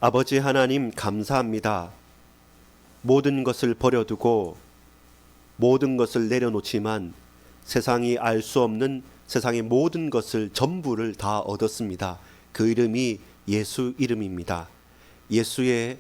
아버지 하나님 감사합니다. 모든 것을 버려두고 모든 것을 내려놓지만 세상이 알 수 없는 세상의 모든 것을 전부를 다 얻었습니다. 그 이름이 예수 이름입니다. 예수의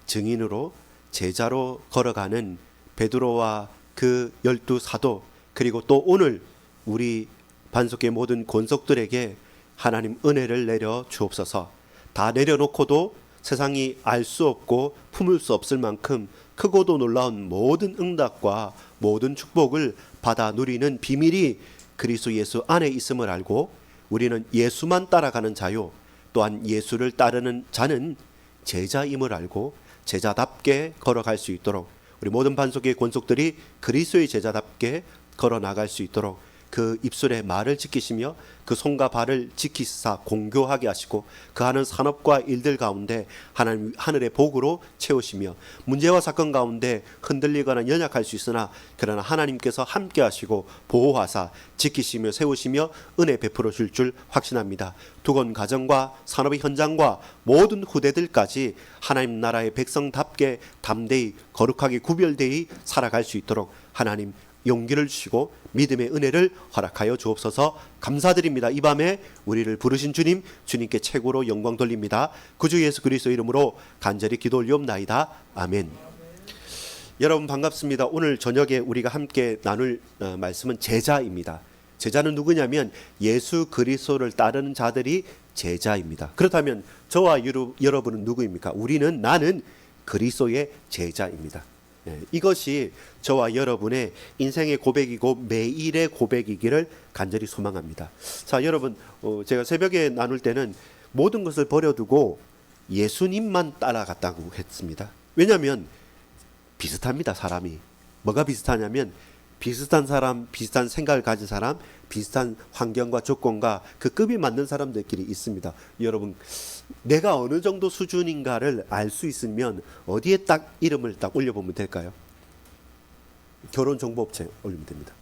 증인으로 제자로 걸어가는 베드로와 그 12사도, 그리고 또 오늘 우리 반석의 모든 권속들에게 하나님 은혜를 내려 주옵소서. 다 내려놓고도 세상이 알 수 없고 품을 수 없을 만큼 크고도 놀라운 모든 응답과 모든 축복을 받아 누리는 비밀이 그리스도 예수 안에 있음을 알고, 우리는 예수만 따라가는 자요, 또한 예수를 따르는 자는 제자임을 알고 제자답게 걸어갈 수 있도록, 우리 모든 반석의 권속들이 그리스도의 제자답게 걸어 나갈 수 있도록 그 입술의 말을 지키시며 그 손과 발을 지키사 공교하게 하시고 그 하는 산업과 일들 가운데 하나님 하늘의 복으로 채우시며, 문제와 사건 가운데 흔들리거나 연약할 수 있으나 그러나 하나님께서 함께 하시고 보호하사 지키시며 세우시며 은혜 베풀어 줄 줄 확신합니다. 두건 가정과 산업의 현장과 모든 후대들까지 하나님 나라의 백성답게 담대히 거룩하게 구별되이 살아갈 수 있도록 하나님 용기를 주시고 믿음의 은혜를 허락하여 주옵소서. 감사드립니다. 이 밤에 우리를 부르신 주님, 주님께 최고로 영광 돌립니다. 구주 예수 그리스도 이름으로 간절히 기도 올리옵나이다. 아멘. 여러분 반갑습니다. 오늘 저녁에 우리가 함께 나눌 말씀은 제자입니다. 제자는 누구냐면 예수 그리스도를 따르는 자들이 제자입니다. 그렇다면 저와 여러분은 누구입니까? 나는 그리스도의 제자입니다. 이것이 저와 여러분의 인생의 고백이고 매일의 고백이기를 간절히 소망합니다. 자, 여러분, 제가 새벽에 나눌 때는 모든 것을 버려두고 예수님만 따라갔다고 했습니다. 왜냐하면 비슷합니다. 사람이 뭐가 비슷하냐면 비슷한 사람, 비슷한 생각을 가진 사람, 비슷한 환경과 조건과 그 급이 맞는 사람들끼리 있습니다. 여러분, 내가 어느 정도 수준인가를 알 수 있으면 어디에 딱 이름을 딱 올려보면 될까요? 결혼정보업체에 올리면 됩니다.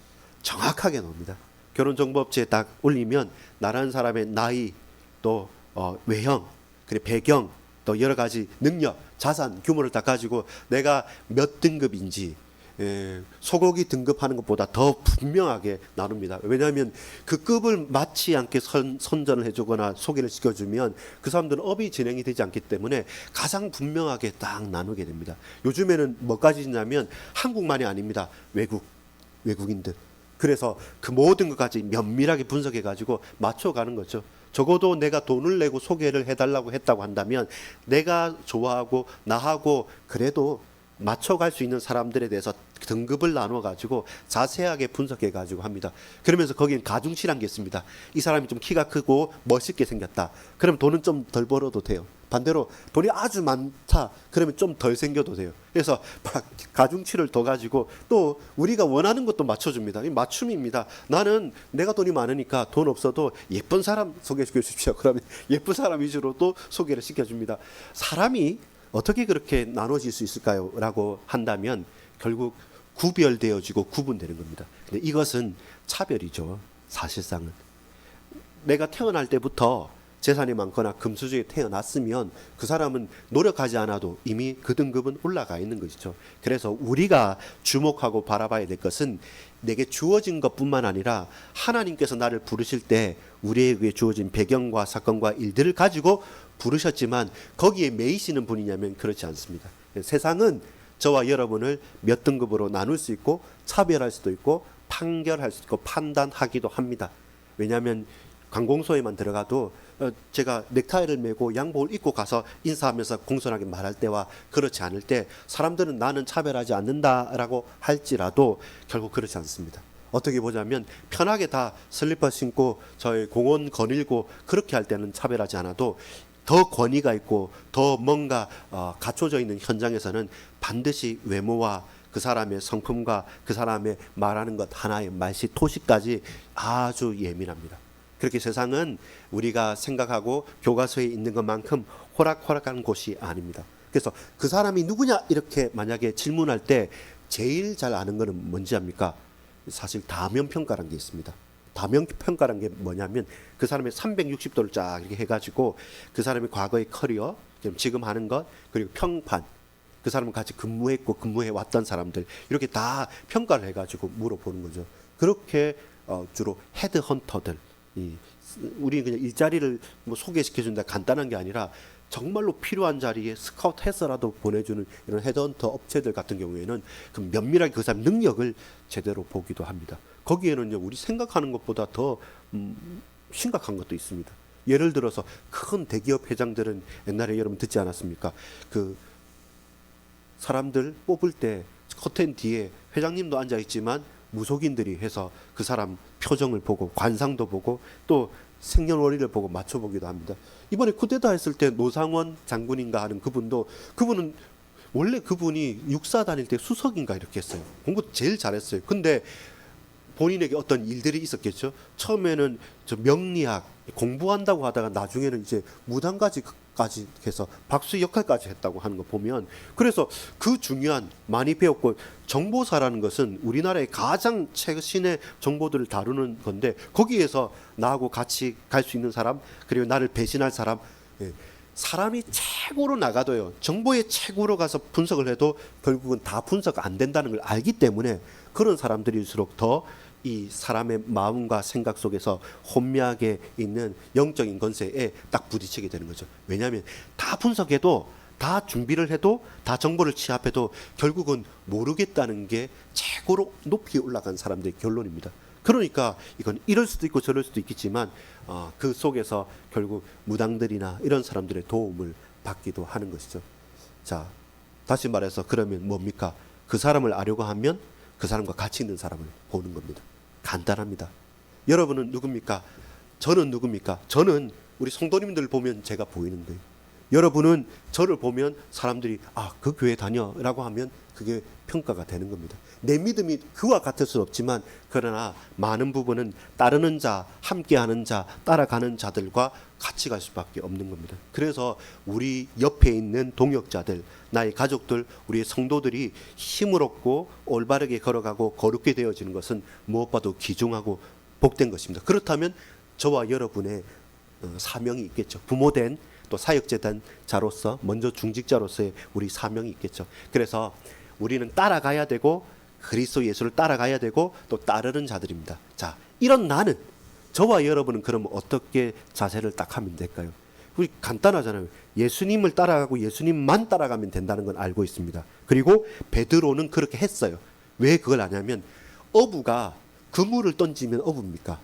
정확하게 나옵니다. 결혼정보업체에 딱 올리면 나라는 사람의 나이, 또 외형, 그리고 배경, 또 여러 가지 능력, 자산, 규모를 딱 가지고 내가 몇 등급인지 소고기 등급하는 것보다 더 분명하게 나눕니다. 왜냐하면 그 급을 맞지 않게 선전을 해주거나 소개를 시켜주면 그 사람들은 업이 진행이 되지 않기 때문에 가장 분명하게 딱 나누게 됩니다. 요즘에는 뭐까지 있냐면 한국만이 아닙니다. 외국인들. 그래서 그 모든 것까지 면밀하게 분석해가지고 맞춰가는 거죠. 적어도 내가 돈을 내고 소개를 해달라고 했다고 한다면 내가 좋아하고 나하고 그래도 맞춰갈 수 있는 사람들에 대해서 등급을 나눠 가지고 자세하게 분석해 가지고 합니다. 그러면서 거기엔 가중치란 게 있습니다. 이 사람이 좀 키가 크고 멋있게 생겼다. 그럼 돈은 좀 덜 벌어도 돼요. 반대로 돈이 아주 많다. 그러면 좀 덜 생겨도 돼요. 그래서 가중치를 더 가지고 또 우리가 원하는 것도 맞춰줍니다. 이 맞춤입니다. 나는 내가 돈이 많으니까 돈 없어도 예쁜 사람 소개시켜 주십시오. 그러면 예쁜 사람 위주로 또 소개를 시켜줍니다. 사람이 어떻게 그렇게 나눠질 수 있을까요? 라고 한다면 결국 구별되어지고 구분되는 겁니다. 근데 이것은 차별이죠. 사실상은 내가 태어날 때부터 재산이 많거나 금수저에 태어났으면 그 사람은 노력하지 않아도 이미 그 등급은 올라가 있는 것이죠. 그래서 우리가 주목하고 바라봐야 될 것은 내게 주어진 것뿐만 아니라 하나님께서 나를 부르실 때 우리에게 주어진 배경과 사건과 일들을 가지고 부르셨지만 거기에 매이시는 분이냐면 그렇지 않습니다. 세상은 저와 여러분을 몇 등급으로 나눌 수 있고 차별할 수도 있고 판결할 수 있고 판단하기도 합니다. 왜냐하면 관공서에만 들어가도 제가 넥타이를 메고 양복을 입고 가서 인사하면서 공손하게 말할 때와 그렇지 않을 때 사람들은 나는 차별하지 않는다라고 할지라도 결국 그렇지 않습니다. 어떻게 보자면 편하게 다 슬리퍼 신고 저희 공원 거닐고 그렇게 할 때는 차별하지 않아도 더 권위가 있고 더 뭔가 갖춰져 있는 현장에서는 반드시 외모와 그 사람의 성품과 그 사람의 말하는 것 하나의 말씨 토시까지 아주 예민합니다. 그렇게 세상은 우리가 생각하고 교과서에 있는 것만큼 호락호락한 곳이 아닙니다. 그래서 그 사람이 누구냐 이렇게 만약에 질문할 때 제일 잘 아는 거는 뭔지 압니까? 사실 다면평가라는 게 있습니다. 다면평가라는 게 뭐냐면 그 사람의 360도를 쫙 이렇게 해가지고 그 사람의 과거의 커리어, 지금 하는 것, 그리고 평판, 그 사람은 같이 근무했고 근무해 왔던 사람들, 이렇게 다 평가를 해가지고 물어보는 거죠. 그렇게 주로 헤드헌터들, 우리는 그냥 일자리를 뭐 소개시켜준다 간단한 게 아니라 정말로 필요한 자리에 스카우트해서라도 보내주는 이런 헤드헌터 업체들 같은 경우에는 그 면밀하게 그 사람 능력을 제대로 보기도 합니다. 거기에는요, 우리 생각하는 것보다 더 심각한 것도 있습니다. 예를 들어서 큰 대기업 회장들은 옛날에 여러분 듣지 않았습니까? 그 사람들 뽑을 때 커튼 뒤에 회장님도 앉아 있지만 무속인들이 해서 그 사람 표정을 보고 관상도 보고 또 생년월일을 보고 맞춰보기도 합니다. 이번에 쿠데타 했을 때 노상원 장군인가 하는 그분은 원래 그분이 육사 다닐 때 수석인가 이렇게 했어요. 공부 제일 잘했어요. 근데 본인에게 어떤 일들이 있었겠죠. 처음에는 저 명리학 공부한다고 하다가 나중에는 이제 무당까지 해서 박수 역할까지 했다고 하는 거 보면, 그래서 그 중요한 많이 배웠고, 정보사라는 것은 우리나라의 가장 최신의 정보들을 다루는 건데, 거기에서 나하고 같이 갈 수 있는 사람, 그리고 나를 배신할 사람, 사람이 최고로 나가도요, 정보의 최고로 가서 분석을 해도 결국은 다 분석 안 된다는 걸 알기 때문에 그런 사람들일수록 더 이 사람의 마음과 생각 속에서 혼미하게 있는 영적인 건세에 딱 부딪히게 되는 거죠. 왜냐하면 다 분석해도, 다 준비를 해도, 다 정보를 취합해도 결국은 모르겠다는 게 최고로 높이 올라간 사람들의 결론입니다. 그러니까 이건 이럴 수도 있고 저럴 수도 있겠지만 그 속에서 결국 무당들이나 이런 사람들의 도움을 받기도 하는 것이죠. 자, 다시 말해서 그러면 뭡니까? 그 사람을 알려고 하면 그 사람과 같이 있는 사람을 보는 겁니다. 간단합니다. 여러분은 누굽니까? 저는 누굽니까? 저는 우리 성도님들 보면 제가 보이는 거예요. 여러분은 저를 보면 사람들이 그 교회 다녀라고 하면 그게 평가가 되는 겁니다. 내 믿음이 그와 같을 수 없지만, 그러나 많은 부분은 따르는 자, 함께하는 자, 따라가는 자들과 같이 갈 수밖에 없는 겁니다. 그래서 우리 옆에 있는 동역자들, 나의 가족들, 우리의 성도들이 힘을 얻고 올바르게 걸어가고 거룩게 되어지는 것은 무엇보다도 귀중하고 복된 것입니다. 그렇다면 저와 여러분의 사명이 있겠죠. 부모된 또 사역재단자로서, 먼저 중직자로서의 우리 사명이 있겠죠. 그래서 우리는 따라가야 되고, 그리스도 예수를 따라가야 되고, 또 따르는 자들입니다. 자, 이런 나는, 저와 여러분은 그럼 어떻게 자세를 딱 하면 될까요? 우리 간단하잖아요. 예수님을 따라가고 예수님만 따라가면 된다는 건 알고 있습니다. 그리고 베드로는 그렇게 했어요. 왜 그걸 아냐면, 어부가 그물을 던지면 어부입니까?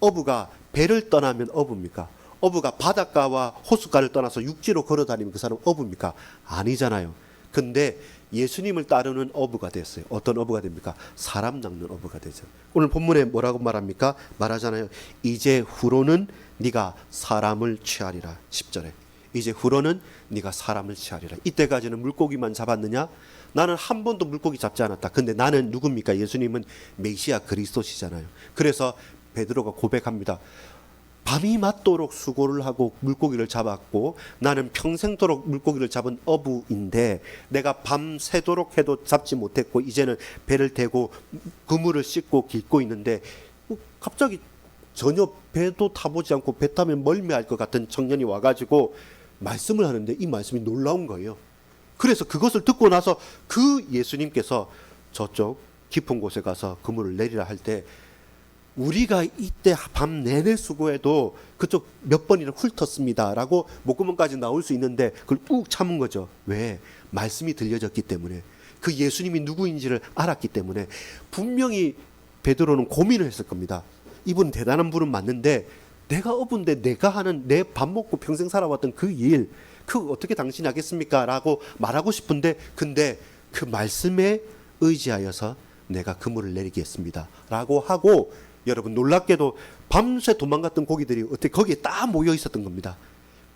어부가 배를 떠나면 어부입니까? 어부가 바닷가와 호숫가를 떠나서 육지로 걸어다니면 그 사람 어부입니까? 아니잖아요. 근데 예수님을 따르는 어부가 됐어요. 어떤 어부가 됩니까? 사람 낚는 어부가 되죠. 오늘 본문에 뭐라고 말합니까? 말하잖아요. 이제 후로는 네가 사람을 취하리라. 10절에. 이제 후로는 네가 사람을 취하리라. 이때까지는 물고기만 잡았느냐? 나는 한 번도 물고기 잡지 않았다. 근데 나는 누굽니까? 예수님은 메시아 그리스도시잖아요. 그래서 베드로가 고백합니다. 밤이 맞도록 수고를 하고 물고기를 잡았고, 나는 평생도록 물고기를 잡은 어부인데 내가 밤새도록 해도 잡지 못했고, 이제는 배를 대고 그물을 씻고 깃고 있는데 갑자기 전혀 배도 타보지 않고 배 타면 멀미할 것 같은 청년이 와가지고 말씀을 하는데 이 말씀이 놀라운 거예요. 그래서 그것을 듣고 나서 그 예수님께서 저쪽 깊은 곳에 가서 그물을 내리라 할 때, 우리가 이때 밤 내내 수고해도 그쪽 몇 번이나 훑었습니다 라고 목구멍까지 나올 수 있는데 그걸 꾹 참은 거죠. 왜? 말씀이 들려졌기 때문에, 그 예수님이 누구인지를 알았기 때문에. 분명히 베드로는 고민을 했을 겁니다. 이분 대단한 분은 맞는데, 내가 어부인데 내가 하는, 내 밥 먹고 평생 살아왔던 그 일, 그 어떻게 당신이 하겠습니까? 라고 말하고 싶은데, 근데 그 말씀에 의지하여서 내가 그물을 내리겠습니다 라고 하고, 여러분 놀랍게도 밤새 도망갔던 고기들이 어떻게 거기에 딱 모여 있었던 겁니다.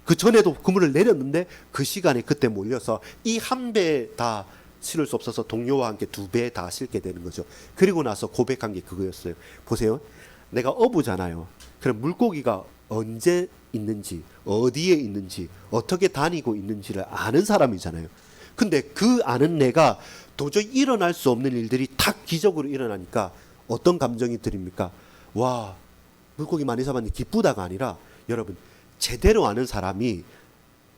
그 전에도 그물을 내렸는데 그 시간에 그때 몰려서 이 한 배 다 실을 수 없어서 동료와 함께 2배 다 실게 되는 거죠. 그리고 나서 고백한 게 그거였어요. 보세요. 내가 어부잖아요. 그럼 물고기가 언제 있는지, 어디에 있는지, 어떻게 다니고 있는지를 아는 사람이잖아요. 근데 그 아는 내가 도저히 일어날 수 없는 일들이 다 기적으로 일어나니까 어떤 감정이 들입니까? 와, 물고기 많이 잡았는데 기쁘다가 아니라, 여러분 제대로 아는 사람이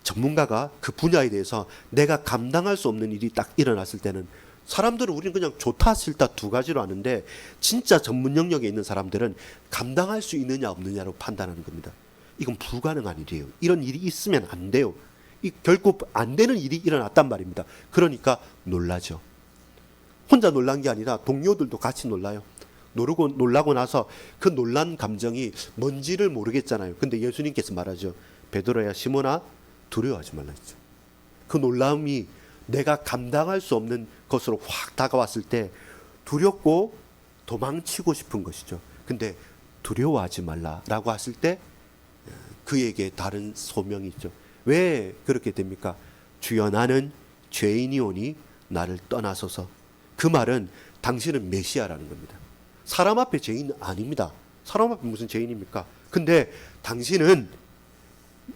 전문가가 그 분야에 대해서 내가 감당할 수 없는 일이 딱 일어났을 때는 사람들은 우리는 그냥 좋다 싫다 두 가지로 아는데 진짜 전문 영역에 있는 사람들은 감당할 수 있느냐 없느냐로 판단하는 겁니다. 이건 불가능한 일이에요. 이런 일이 있으면 안 돼요. 이 결코 안 되는 일이 일어났단 말입니다. 그러니까 놀라죠. 혼자 놀란 게 아니라 동료들도 같이 놀라요. 놀라고 나서 그 놀란 감정이 뭔지를 모르겠잖아요. 근데 예수님께서 말하죠. 베드로야 시몬아 두려워하지 말라 했죠. 그 놀라움이 내가 감당할 수 없는 것으로 확 다가왔을 때 두렵고 도망치고 싶은 것이죠. 근데 두려워하지 말라라고 했을 때 그에게 다른 소명이 있죠. 왜 그렇게 됩니까? 주여 나는 죄인이오니 나를 떠나소서. 그 말은 당신은 메시아라는 겁니다. 사람 앞에 죄인 아닙니다. 사람 앞에 무슨 죄인입니까? 근데 당신은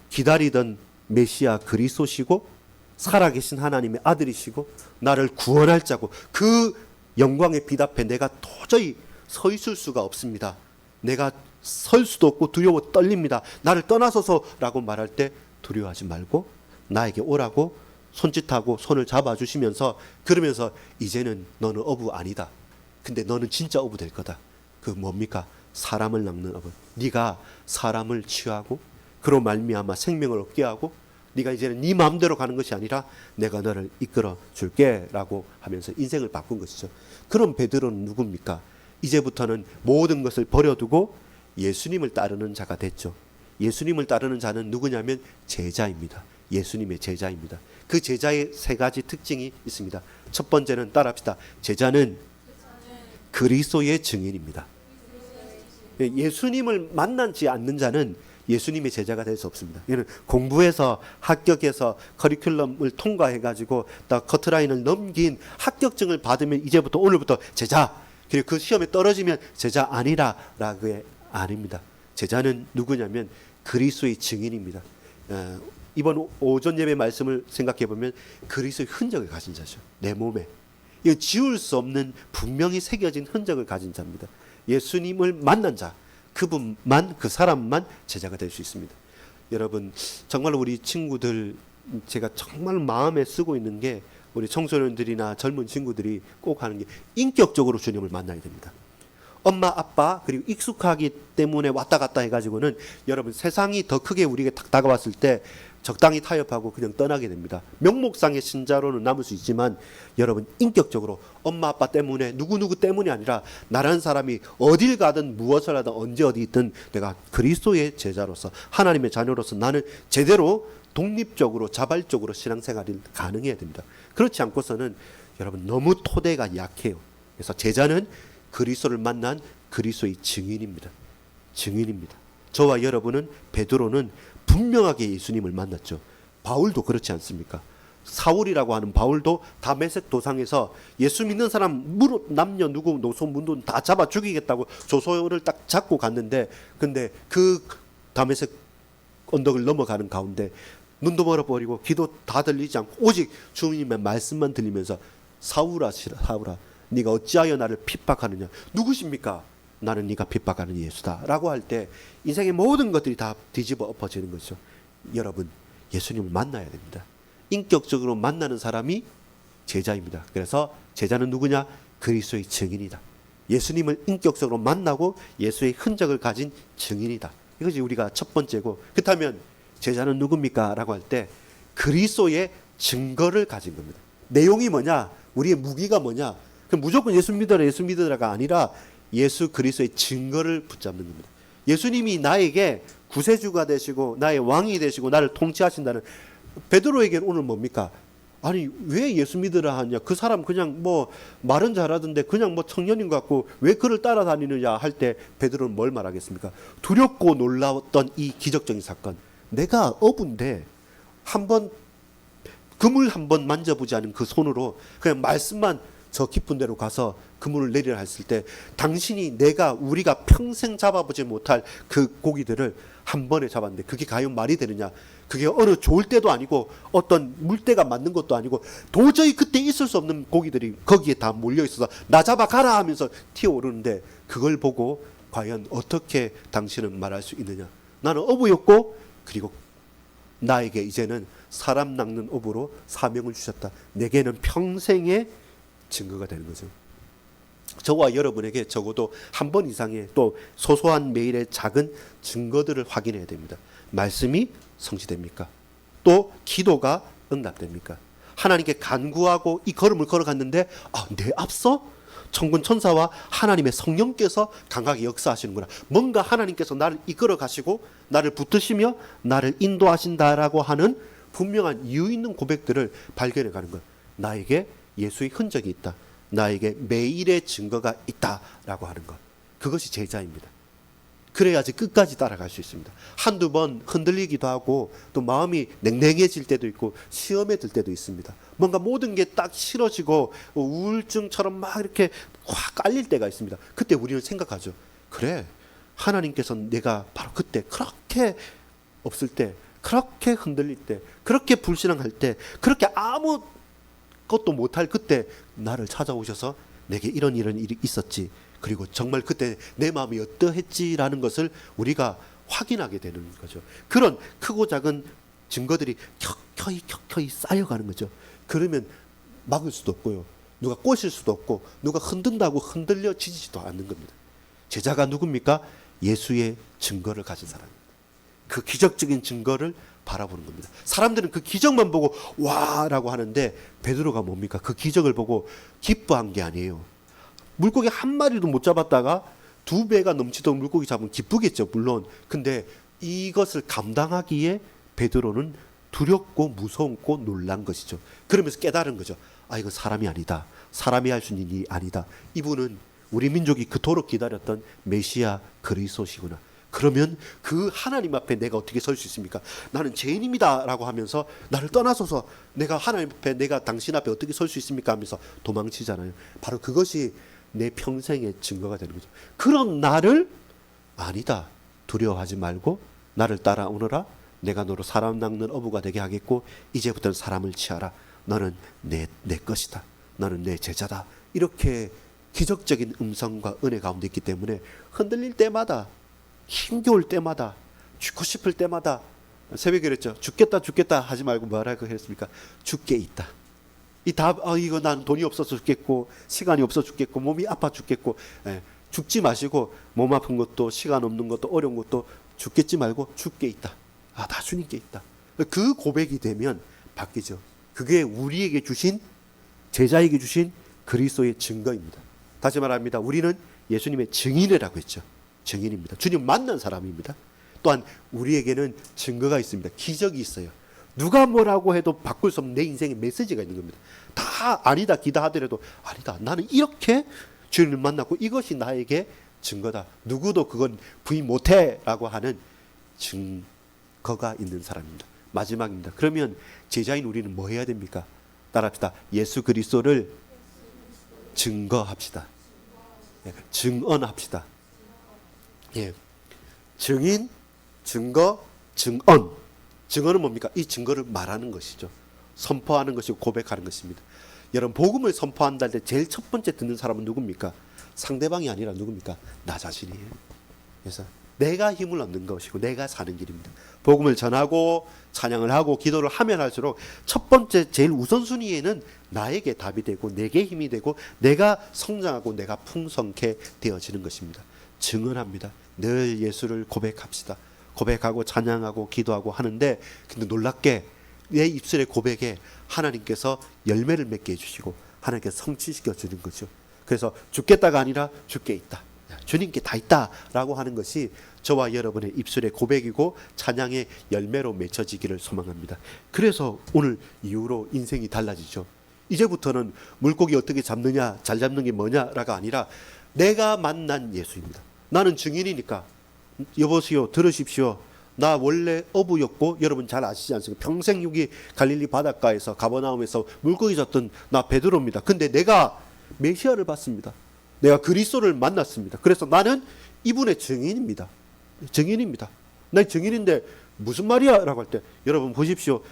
기다리던 메시아 그리스도시고 살아계신 하나님의 아들이시고 나를 구원할 자고 그 영광의 빛 앞에 내가 도저히 서 있을 수가 없습니다. 내가 설 수도 없고 두려워 떨립니다. 나를 떠나소서라고 말할 때 두려워하지 말고 나에게 오라고 손짓하고 손을 잡아주시면서 그러면서 이제는 너는 어부 아니다. 근데 너는 진짜 어부 될 거다. 그 뭡니까? 사람을 낚는 어부. 네가 사람을 취하고 그로 말미암아 생명을 얻게 하고 네가 이제는 네 마음대로 가는 것이 아니라 내가 너를 이끌어 줄게라고 하면서 인생을 바꾼 것이죠. 그럼 베드로는 누굽니까? 이제부터는 모든 것을 버려두고 예수님을 따르는 자가 됐죠. 예수님을 따르는 자는 누구냐면 제자입니다. 예수님의 제자입니다. 그 제자의 세 가지 특징이 있습니다. 첫 번째는 따라합시다. 제자는 그리스도의 증인입니다. 예수님을 만나지 않는 자는 예수님의 제자가 될 수 없습니다. 얘는 공부해서 합격해서 커리큘럼을 통과해가지고 딱 커트라인을 넘긴 합격증을 받으면 이제부터 오늘부터 제자. 그리고 그 시험에 떨어지면 제자 아니라라고 아닙니다. 제자는 누구냐면 그리스도의 증인입니다. 이번 오전 예배 말씀을 생각해 보면 그리스도의 흔적을 가진 자죠. 내 몸에 이거 지울 수 없는 분명히 새겨진 흔적을 가진 자입니다. 예수님을 만난 자, 그분만 그 사람만 제자가 될 수 있습니다. 여러분 정말 우리 친구들 제가 정말 마음에 쓰고 있는 게 우리 청소년들이나 젊은 친구들이 꼭 하는 게 인격적으로 주님을 만나야 됩니다. 엄마 아빠 그리고 익숙하기 때문에 왔다 갔다 해가지고는 여러분 세상이 더 크게 우리에게 탁 다가왔을 때 적당히 타협하고 그냥 떠나게 됩니다. 명목상의 신자로는 남을 수 있지만 여러분 인격적으로 엄마 아빠 때문에 누구누구 때문이 아니라 나라는 사람이 어딜 가든 무엇을 하든 언제 어디 있든 내가 그리스도의 제자로서 하나님의 자녀로서 나는 제대로 독립적으로 자발적으로 신앙생활이 가능해야 됩니다. 그렇지 않고서는 여러분 너무 토대가 약해요. 그래서 제자는 그리스도를 만난 그리스도의 증인입니다. 증인입니다. 저와 여러분은 베드로는 분명하게 예수님을 만났죠. 바울도 그렇지 않습니까? 사울이라고 하는 바울도 다메섹 도상에서 예수 믿는 사람 남녀 누구 노소문돈 다 잡아 죽이겠다고 조소를 딱 잡고 갔는데 근데 그 다메섹 언덕을 넘어가는 가운데 눈도 멀어버리고 귀도 다 들리지 않고 오직 주님의 말씀만 들리면서 사울아 사울아 네가 어찌하여 나를 핍박하느냐. 누구십니까? 나는 네가 핍박하는 예수다 라고 할 때 인생의 모든 것들이 다 뒤집어 엎어지는 거죠. 여러분 예수님을 만나야 됩니다. 인격적으로 만나는 사람이 제자입니다. 그래서 제자는 누구냐? 그리스도의 증인이다. 예수님을 인격적으로 만나고 예수의 흔적을 가진 증인이다. 이것이 우리가 첫 번째고 그렇다면 제자는 누굽니까? 라고 할 때 그리스도의 증거를 가진 겁니다. 내용이 뭐냐? 우리의 무기가 뭐냐? 그럼 무조건 예수 믿어라 예수 믿어라가 아니라 예수 그리스도의 증거를 붙잡는 겁니다. 예수님이 나에게 구세주가 되시고 나의 왕이 되시고 나를 통치하신다는 베드로에게는 오늘 뭡니까? 아니 왜 예수 믿으라 하냐? 그 사람 그냥 뭐 말은 잘하던데 그냥 뭐 청년인 것 같고 왜 그를 따라다니느냐 할 때 베드로는 뭘 말하겠습니까? 두렵고 놀라웠던 이 기적적인 사건. 내가 어부인데 한번 그물 한번 만져보지 않은 그 손으로 그냥 말씀만 저 깊은 데로 가서 그물을 내리라 했을 때 당신이 우리가 평생 잡아보지 못할 그 고기들을 한 번에 잡았는데 그게 과연 말이 되느냐? 그게 어느 좋을 때도 아니고 어떤 물때가 맞는 것도 아니고 도저히 그때 있을 수 없는 고기들이 거기에 다 몰려 있어서 나 잡아가라 하면서 튀어오르는데 그걸 보고 과연 어떻게 당신은 말할 수 있느냐? 나는 어부였고 그리고 나에게 이제는 사람 낚는 업으로 사명을 주셨다. 내게는 평생의 증거가 되는 거죠. 저와 여러분에게 적어도 한 번 이상의 또 소소한 매일의 작은 증거들을 확인해야 됩니다. 말씀이 성취됩니까? 또 기도가 응답됩니까? 하나님께 간구하고 이 걸음을 걸어갔는데 내 앞서 천군 천사와 하나님의 성령께서 강하게 역사하시는구나. 뭔가 하나님께서 나를 이끌어 가시고 나를 붙드시며 나를 인도하신다라고 하는 분명한 이유 있는 고백들을 발견해 가는 것. 나에게 예수의 흔적이 있다. 나에게 매일의 증거가 있다라고 하는 것. 그것이 제자입니다. 그래야지 끝까지 따라갈 수 있습니다. 한두 번 흔들리기도 하고 또 마음이 냉랭해질 때도 있고 시험에 들 때도 있습니다. 뭔가 모든 게 딱 싫어지고 우울증처럼 막 이렇게 확 깔릴 때가 있습니다. 그때 우리는 생각하죠. 그래, 하나님께서 내가 바로 그때 그렇게 없을 때, 그렇게 흔들릴 때, 그렇게 불신앙할 때, 그렇게 아무것도 못할 그때 나를 찾아오셔서 내게 이런 일이 있었지. 그리고 정말 그때 내 마음이 어떠했지라는 것을 우리가 확인하게 되는 거죠. 그런 크고 작은 증거들이 켜켜이 쌓여가는 거죠. 그러면 막을 수도 없고요. 누가 꼬실 수도 없고 누가 흔든다고 흔들려지지도 않는 겁니다. 제자가 누굽니까? 예수의 증거를 가진 사람입니다. 그 기적적인 증거를 바라보는 겁니다. 사람들은 그 기적만 보고 와라고 하는데 베드로가 뭡니까? 그 기적을 보고 기뻐한 게 아니에요. 물고기 한 마리도 못 잡았다가 2배가 넘치던 물고기 잡으면 기쁘겠죠, 물론. 근데 이것을 감당하기에 베드로는 두렵고 무섭고 놀란 것이죠. 그러면서 깨달은 거죠. 이건 사람이 아니다. 사람이 할 수 있는 일이 아니다. 이분은 우리 민족이 그토록 기다렸던 메시아 그리스도시구나. 그러면 그 하나님 앞에 내가 어떻게 설 수 있습니까? 나는 죄인입니다 라고 하면서 나를 떠나소서, 내가 하나님 앞에, 내가 당신 앞에 어떻게 설 수 있습니까 하면서 도망치잖아요. 바로 그것이 내 평생의 증거가 되는 거죠. 그런 나를 아니다, 두려워하지 말고 나를 따라오너라. 내가 너로 사람 낚는 어부가 되게 하겠고 이제부터는 사람을 취하라. 너는 내 것이다. 너는 내 제자다. 이렇게 기적적인 음성과 은혜 가운데 있기 때문에 흔들릴 때마다, 힘겨울 때마다, 죽고 싶을 때마다, 새벽에 그랬죠. 죽겠다 하지 말고 뭐라고 했습니까? 죽게 있다. 이거 난 돈이 없어서 죽겠고 시간이 없어 죽겠고 몸이 아파 죽겠고, 죽지 마시고 몸 아픈 것도 시간 없는 것도 어려운 것도 죽겠지 말고 죽게 있다. 나 주님께 있다. 그 고백이 되면 바뀌죠. 그게 우리에게 주신, 제자에게 주신 그리스도의 증거입니다. 다시 말합니다. 우리는 예수님의 증인이라고 했죠. 증인입니다. 주님 만난 사람입니다. 또한 우리에게는 증거가 있습니다. 기적이 있어요. 누가 뭐라고 해도 바꿀 수 없는 내 인생의 메시지가 있는 겁니다. 다 아니다 기다 하더라도 아니다, 나는 이렇게 주님을 만났고 이것이 나에게 증거다. 누구도 그건 부인 못해 라고 하는 증거가 있는 사람입니다. 마지막입니다. 그러면 제자인 우리는 뭐 해야 됩니까? 따라합시다. 예수 그리스도를 증거합시다. 증언합시다. 증인, 증거, 증언. 증언은 뭡니까? 이 증거를 말하는 것이죠. 선포하는 것이고 고백하는 것입니다. 여러분, 복음을 선포한다 할 때 제일 첫 번째 듣는 사람은 누굽니까? 상대방이 아니라 누굽니까? 나 자신이에요. 그래서 내가 힘을 얻는 것이고 내가 사는 길입니다. 복음을 전하고 찬양을 하고 기도를 하면 할수록 첫 번째 제일 우선순위에는 나에게 답이 되고 내게 힘이 되고 내가 성장하고 내가 풍성케 되어지는 것입니다. 증언합니다. 늘 예수를 고백합시다. 고백하고 찬양하고 기도하고 하는데, 근데 놀랍게 내 입술의 고백에 하나님께서 열매를 맺게 해주시고 하나님께서 성취시켜 주는 거죠. 그래서 죽겠다가 아니라 죽게 있다, 주님께 다 있다라고 하는 것이 저와 여러분의 입술의 고백이고 찬양의 열매로 맺혀지기를 소망합니다. 그래서 오늘 이후로 인생이 달라지죠. 이제부터는 물고기 어떻게 잡느냐, 잘 잡는 게 뭐냐라가 아니라 내가 만난 예수입니다. 나는 증인이니까 여보세요, 들으십시오. 나 원래 어부였고 여러분 잘 아시지 않습니까? 평생 여기 갈릴리 바닷가에서 가버나움에서 물고기 잡던 나 베드로입니다. 근데 내가 메시아를 봤습니다. 내가 그리스도를 만났습니다. 그래서 나는 이분의 증인입니다. 증인입니다. 난 증인인데 무슨 말이야? 라고 할 때 여러분 보십시오.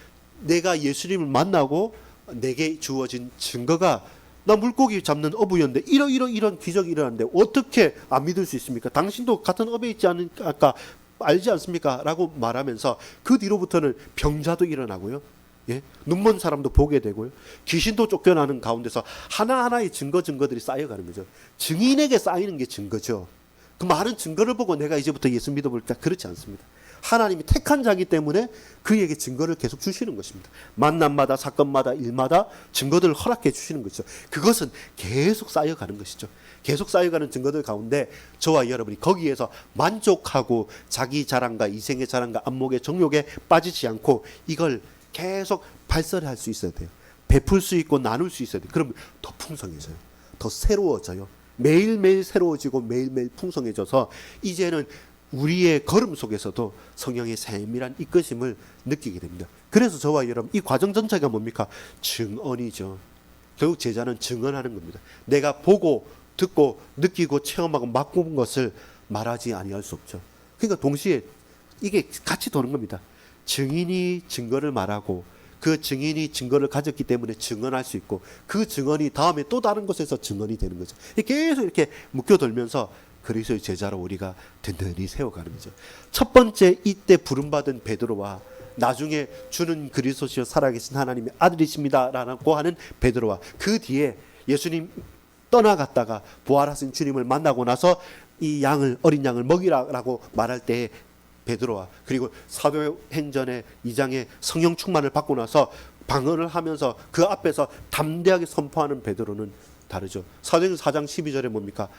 내가 예수님을 만나고 내게 주어진 증거가 나 물고기 잡는 어부였는데 이런 기적이 일어났는데 어떻게 안 믿을 수 있습니까? 당신도 같은 업에 있지 않을까? 알지 않습니까? 라고 말하면서 그 뒤로부터는 병자도 일어나고요. 예? 눈먼 사람도 보게 되고요. 귀신도 쫓겨나는 가운데서 하나하나의 증거들이 쌓여가는 거죠. 증인에게 쌓이는 게 증거죠. 그 많은 증거를 보고 내가 이제부터 예수 믿어볼까? 그렇지 않습니다. 하나님이 택한 자기 때문에 그에게 증거를 계속 주시는 것입니다. 만남마다 사건마다 일마다 증거들을 허락해 주시는 것이죠. 그것은 계속 쌓여가는 것이죠. 계속 쌓여가는 증거들 가운데 저와 여러분이 거기에서 만족하고 자기 자랑과 이생의 자랑과 안목의 정욕에 빠지지 않고 이걸 계속 발설할 수 있어야 돼요. 베풀 수 있고 나눌 수 있어야 돼요. 그러면 더 풍성해져요. 더 새로워져요. 매일매일 새로워지고 매일매일 풍성해져서 이제는 우리의 걸음 속에서도 성령의 세밀한 이끄심을 느끼게 됩니다. 그래서 저와 여러분 이 과정 전체가 뭡니까? 증언이죠. 결국 제자는 증언하는 겁니다. 내가 보고 듣고 느끼고 체험하고 맛본 것을 말하지 아니할 수 없죠. 그러니까 동시에 이게 같이 도는 겁니다. 증인이 증거를 말하고 그 증인이 증거를 가졌기 때문에 증언할 수 있고 그 증언이 다음에 또 다른 곳에서 증언이 되는 거죠. 계속 이렇게 묶여돌면서 그리스도의 제자로 우리가 든든히 세워가는 거죠. 첫 번째 이때 부름받은 베드로와 나중에 주는 그리스도시여 살아계신 하나님의 아들이십니다라고 하는 베드로와 그 뒤에 예수님 떠나갔다가 부활하신 주님을 만나고 나서 이 어린 양을 먹이라라고 말할 때 베드로와 그리고 사도행전의 2장의 성령 충만을 받고 나서 방언을 하면서 그 앞에서 담대하게 선포하는 베드로는 다르죠. 사도행전 4장 12절에 뭡니까?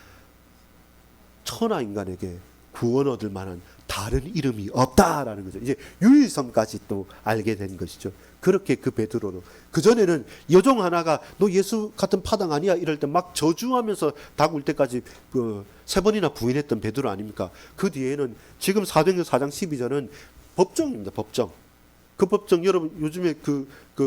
천하 인간에게 구원 얻을 만한 다른 이름이 없다라는 거죠. 이제 유일성까지 또 알게 된 것이죠. 그렇게 그 베드로는 그전에는 여종 하나가 너 예수 같은 파당 아니야 이럴 때 막 저주하면서 다굴 때까지 세 번이나 부인했던 베드로 아닙니까? 그 뒤에는 지금 사도행전 4장 12절은 법정입니다. 법정. 그 법정 여러분 요즘에 그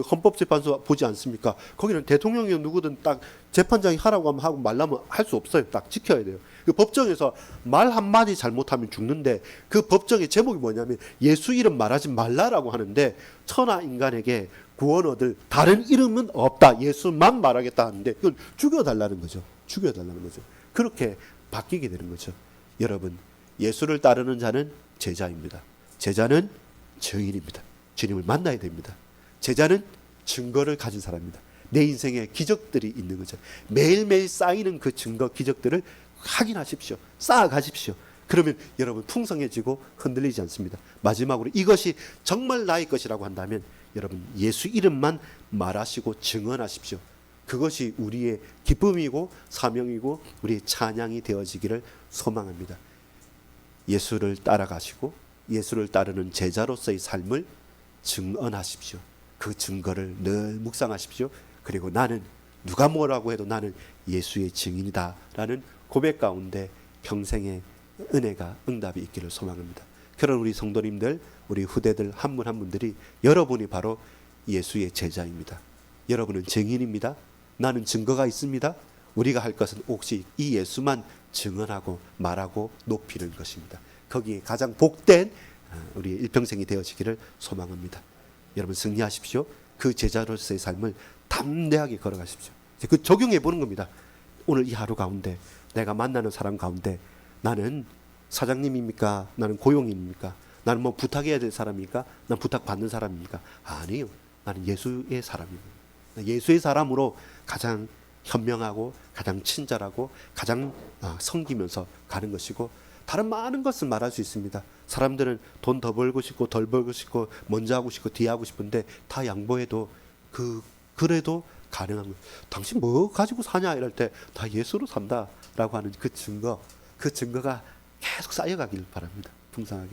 헌법재판소 보지 않습니까? 거기는 대통령이 누구든 딱 재판장이 하라고 하면 하고 말라면 할 수 없어요. 딱 지켜야 돼요. 그 법정에서 말 한마디 잘못하면 죽는데 그 법정의 제목이 뭐냐면 예수 이름 말하지 말라라고 하는데 천하 인간에게 구원 얻을 다른 이름은 없다. 예수만 말하겠다 하는데 그건 죽여달라는 거죠. 죽여달라는 거죠. 그렇게 바뀌게 되는 거죠. 여러분 예수를 따르는 자는 제자입니다. 제자는 증인입니다. 주님을 만나야 됩니다. 제자는 증거를 가진 사람입니다. 내 인생에 기적들이 있는 거죠. 매일매일 쌓이는 그 증거 기적들을 확인하십시오. 쌓아가십시오. 그러면 여러분 풍성해지고 흔들리지 않습니다. 마지막으로 이것이 정말 나의 것이라고 한다면 여러분 예수 이름만 말하시고 증언하십시오. 그것이 우리의 기쁨이고 사명이고 우리의 찬양이 되어지기를 소망합니다. 예수를 따라가시고 예수를 따르는 제자로서의 삶을 증언하십시오. 그 증거를 늘 묵상하십시오. 그리고 나는 누가 뭐라고 해도 나는 예수의 증인이다 라는 고백 가운데 평생의 은혜가 응답이 있기를 소망합니다. 그런 우리 성도님들 우리 후대들 한 분 한 분들이 여러분이 바로 예수의 제자입니다. 여러분은 증인입니다. 나는 증거가 있습니다. 우리가 할 것은 오직 이 예수만 증언하고 말하고 높이는 것입니다. 거기에 가장 복된 우리 일평생이 되어지기를 소망합니다. 여러분 승리하십시오. 그 제자로서의 삶을 담대하게 걸어가십시오. 그 적용해 보는 겁니다. 오늘 이 하루 가운데 내가 만나는 사람 가운데 나는 사장님입니까? 나는 고용인입니까? 나는 뭐 부탁해야 될 사람입니까? 난 부탁받는 사람입니까? 아니요. 나는 예수의 사람입니다. 예수의 사람으로 가장 현명하고 가장 친절하고 가장 섬기면서 가는 것이고 다른 많은 것을 말할 수 있습니다. 사람들은 돈 더 벌고 싶고 덜 벌고 싶고 먼저 하고 싶고 뒤에 하고 싶은데 다 양보해도 그래도 가능한 거예요. 당신 뭐 가지고 사냐 이럴 때 다 예수로 산다라고 하는 그 증거가 계속 쌓여가길 바랍니다. 풍성하게.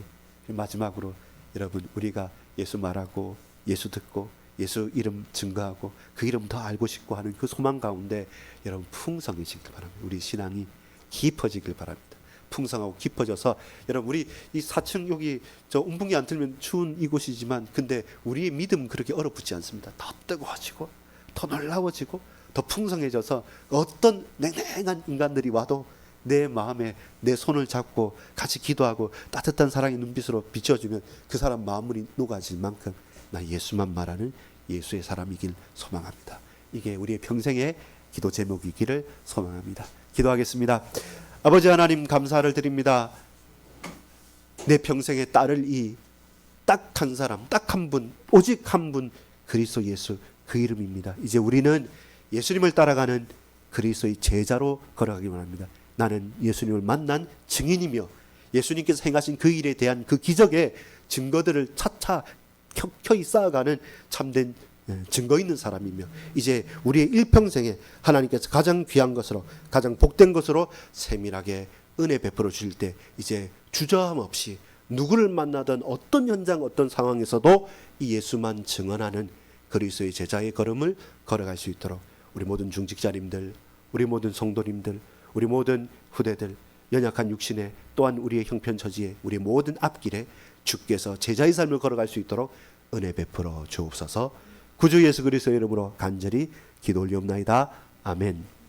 마지막으로 여러분 우리가 예수 말하고 예수 듣고 예수 이름 증거하고 그 이름 더 알고 싶고 하는 그 소망 가운데 여러분 풍성해지길 바랍니다. 우리 신앙이 깊어지길 바랍니다. 풍성하고 깊어져서 여러분 우리 이 4층 여기 저 온풍기 안 틀면 추운 이곳이지만 근데 우리의 믿음 그렇게 얼어붙지 않습니다. 더 뜨거워지고 더 놀라워지고 더 풍성해져서 어떤 냉랭한 인간들이 와도 내 마음에 내 손을 잡고 같이 기도하고 따뜻한 사랑의 눈빛으로 비춰주면 그 사람 마음이 녹아질 만큼 나 예수만 말하는 예수의 사람이길 소망합니다. 이게 우리의 평생의 기도 제목이기를 소망합니다. 기도하겠습니다. 아버지 하나님 감사를 드립니다. 내 평생에 따를 이 딱 한 사람, 딱 한 분, 오직 한 분, 그리스도 예수, 그 이름입니다. 이제 우리는 예수님을 따라가는 그리스도의 제자로 걸어가기만 합니다. 나는 예수님을 만난 증인이며 예수님께서 행하신 그 일에 대한 그 기적의 증거들을 차차 켜켜이 쌓아가는 참된 증거 있는 사람이며, 이제 우리의 일평생에 하나님께서 가장 귀한 것으로, 가장 복된 것으로 세밀하게 은혜 베풀어 주실 때, 이제 주저함 없이 누구를 만나든 어떤 현장, 어떤 상황에서도 이 예수만 증언하는 그리스도의 제자의 걸음을 걸어갈 수 있도록 우리 모든 중직자님들, 우리 모든 성도님들, 우리 모든 후대들, 연약한 육신에, 또한 우리의 형편처지에, 우리 모든 앞길에 주께서 제자의 삶을 걸어갈 수 있도록 은혜 베풀어 주옵소서. 구주 예수 그리스도의 이름으로 간절히 기도 올리옵나이다. 아멘.